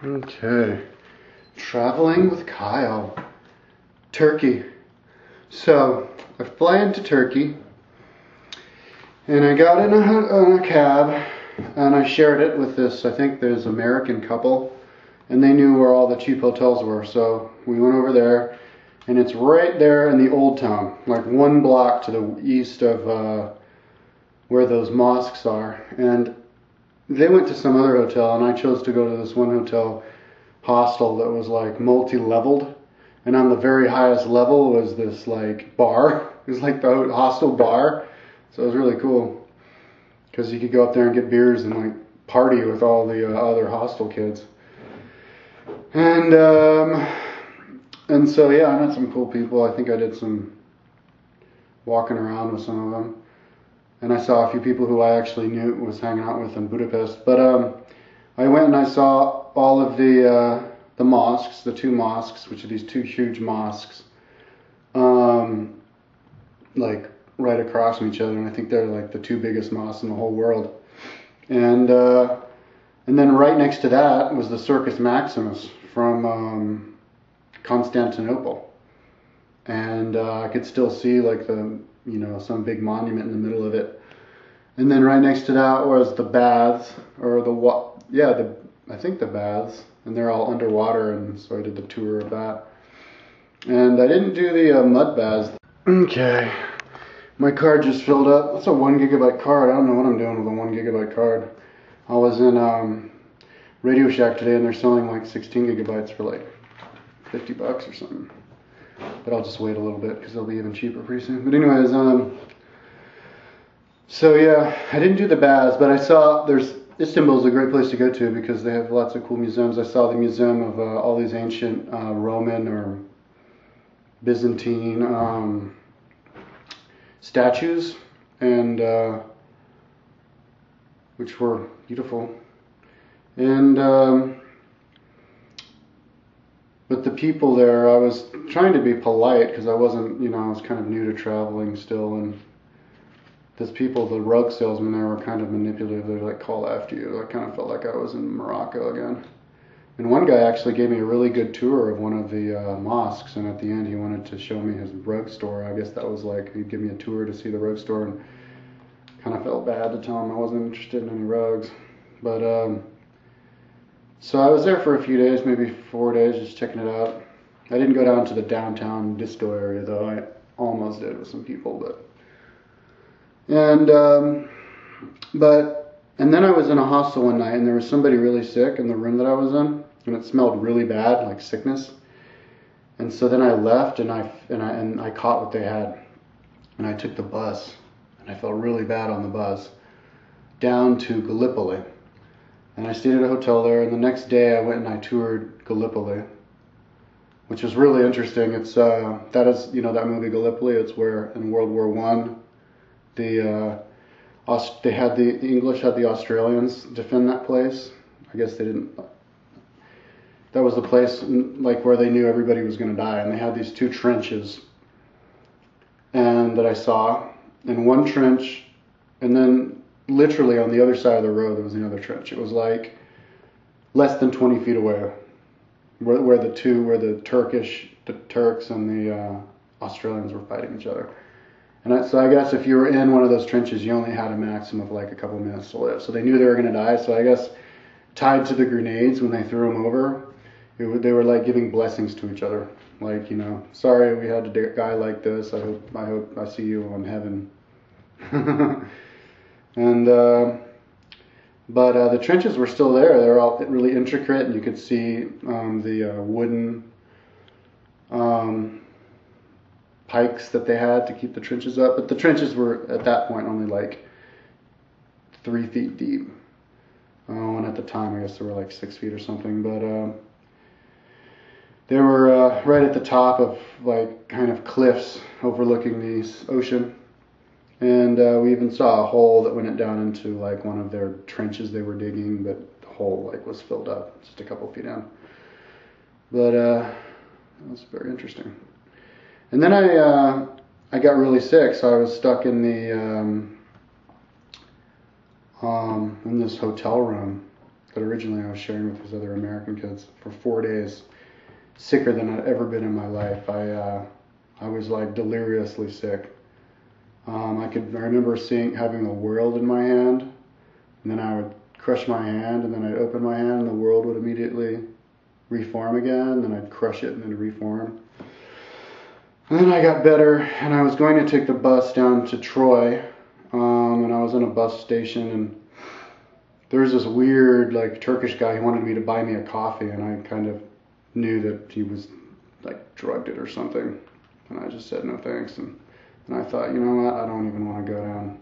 Okay, traveling with Kyle. Turkey. So, I fly into Turkey, and I got in a cab, and I shared it with this, I think there's an American couple, and they knew where all the cheap hotels were, so we went over there, and it's right there in the old town, like one block to the east of where those mosques are, and they went to some other hotel, and I chose to go to this one hotel hostel that was like multi-leveled, and on the very highest level was this like bar. It was like the hostel bar, so it was really cool because you could go up there and get beers and like party with all the other hostel kids. And so yeah, I met some cool people. I think I did some walking around with some of them. And I saw a few people who I actually knew was hanging out with in Budapest. But I went and I saw all of the mosques, the two mosques, which are these two huge mosques, like right across from each other. And I think they're like the two biggest mosques in the whole world. And then right next to that was the Circus Maximus from Constantinople. And I could still see like some big monument in the middle of it. And then right next to that was the baths, or I think the baths, and they're all underwater, and so I did the tour of that. And I didn't do the mud baths. Okay, my card just filled up. That's a 1 gigabyte card. I don't know what I'm doing with a 1 gigabyte card. I was in Radio Shack today, and they're selling like 16 gigabytes for like $50 or something. But I'll just wait a little bit because they'll be even cheaper pretty soon. But anyways, so yeah, I didn't do the baths, but I saw Istanbul is a great place to go to because they have lots of cool museums. I saw the museum of all these ancient Roman or Byzantine statues, and which were beautiful. And but the people there, I was trying to be polite because I wasn't, I was kind of new to traveling still, and those people, the rug salesmen there, were kind of manipulative. They like call after you. I kind of felt like I was in Morocco again. And one guy actually gave me a really good tour of one of the mosques, and at the end he wanted to show me his rug store. I guess that was like, he'd give me a tour to see the rug store, and kind of felt bad to tell him I wasn't interested in any rugs. But so I was there for a few days, maybe 4 days, just checking it out. I didn't go down to the downtown disco area, though. I almost did with some people, but. And then I was in a hostel one night, and there was somebody really sick in the room that I was in, and it smelled really bad, like sickness. And so then I left, and I caught what they had, and I took the bus, and I felt really bad on the bus down to Galipoli. And I stayed at a hotel there, and the next day I went and I toured Galipoli, which was really interesting. It's that is, that movie Gallipoli. It's where in World War I, the English had the Australians defend that place. I guess they didn't. That was the place like where they knew everybody was going to die, and they had these two trenches, and that I saw in one trench, and then literally on the other side of the road there was another trench. It was like less than 20 feet away, where the Turks and the Australians were fighting each other. And so I guess if you were in one of those trenches, you only had a maximum of like a couple minutes to live. So they knew they were going to die. So I guess tied to the grenades when they threw them over, they were like giving blessings to each other. Like, sorry we had a guy like this. I hope I see you in heaven. And but the trenches were still there. They were all really intricate, and you could see the wooden pikes that they had to keep the trenches up. But the trenches were at that point only like 3 feet deep. And at the time, I guess they were like 6 feet or something. But they were right at the top of like kind of cliffs overlooking the ocean. And we even saw a hole that went down into like one of their trenches they were digging, but the hole like was filled up just a couple feet in. But it was very interesting. And then I got really sick, so I was stuck in the in this hotel room that originally I was sharing with these other American kids for 4 days, sicker than I'd ever been in my life. I was like deliriously sick. I remember having the world in my hand, and then I would crush my hand, and then I'd open my hand, and the world would immediately reform again. Then I'd crush it, and then reform. And then I got better, and I was going to take the bus down to Troy, and I was in a bus station, and there was this weird, like, Turkish guy who wanted me to buy me a coffee, and I kind of knew that he was, like, drugged it or something, and I just said no thanks, and I thought, you know what, I don't even want to go down.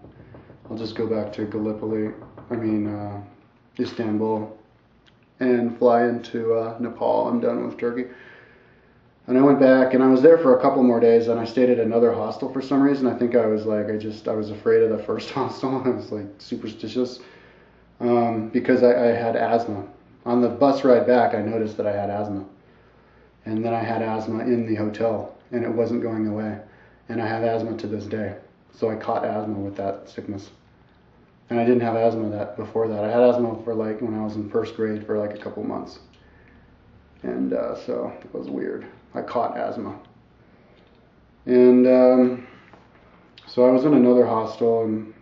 I'll just go back to Istanbul, and fly into Nepal. I'm done with Turkey. And I went back, and I was there for a couple more days, and I stayed at another hostel for some reason. I think I was like, I was afraid of the first hostel. I was like superstitious because I had asthma. On the bus ride back, I noticed that I had asthma. And then I had asthma in the hotel, and it wasn't going away. And I have asthma to this day. So I caught asthma with that sickness. And I didn't have asthma before that. I had asthma for like when I was in first grade for like a couple months. And so it was weird. I caught asthma. And so I was in another hostel, and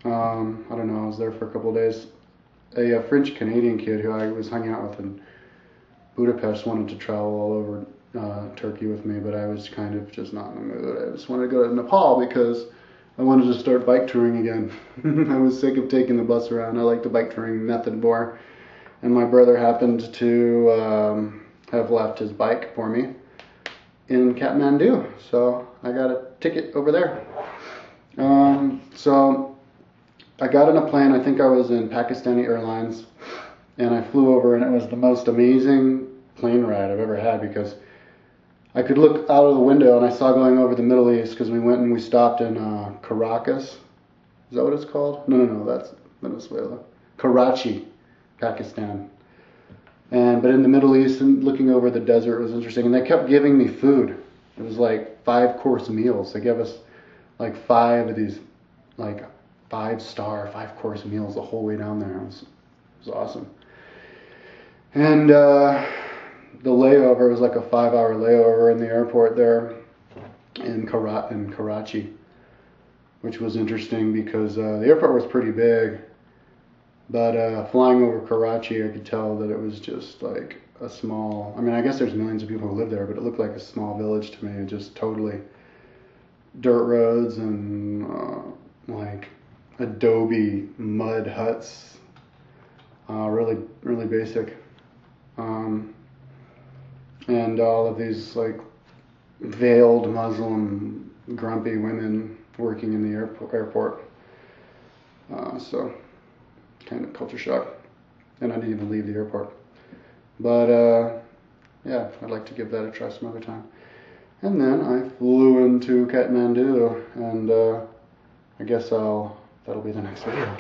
I don't know, I was there for a couple of days. A French-Canadian kid who I was hanging out with in Budapest wanted to travel all over Turkey with me, but I was kind of just not in the mood. I just wanted to go to Nepal because I wanted to start bike touring again. I was sick of taking the bus around. I like the bike touring method more. And my brother happened to have left his bike for me in Kathmandu, so I got a ticket over there. So I got on a plane. I think I was in Pakistani Airlines, and I flew over, and it was the most amazing plane ride I've ever had because I could look out of the window, and I saw going over the Middle East because we went and we stopped in Caracas. Is that what it's called? No, that's Venezuela. Karachi, Pakistan. But in the Middle East, and looking over the desert was interesting. And they kept giving me food. It was like 5-course meals. They gave us like 5 of these, like 5-star, 5-course meals the whole way down there. It was awesome. And the layover was like a 5-hour layover in the airport there in Karachi, which was interesting because the airport was pretty big. But flying over Karachi, I could tell that it was just like a small, I guess there's millions of people who live there, but it looked like a small village to me. Just totally dirt roads and like adobe mud huts. Really, really basic. And all of these like veiled Muslim grumpy women working in the airport. So kind of culture shock, and I didn't even leave the airport. But yeah, I'd like to give that a try some other time. And then I flew into Kathmandu, and I guess that'll be the next video.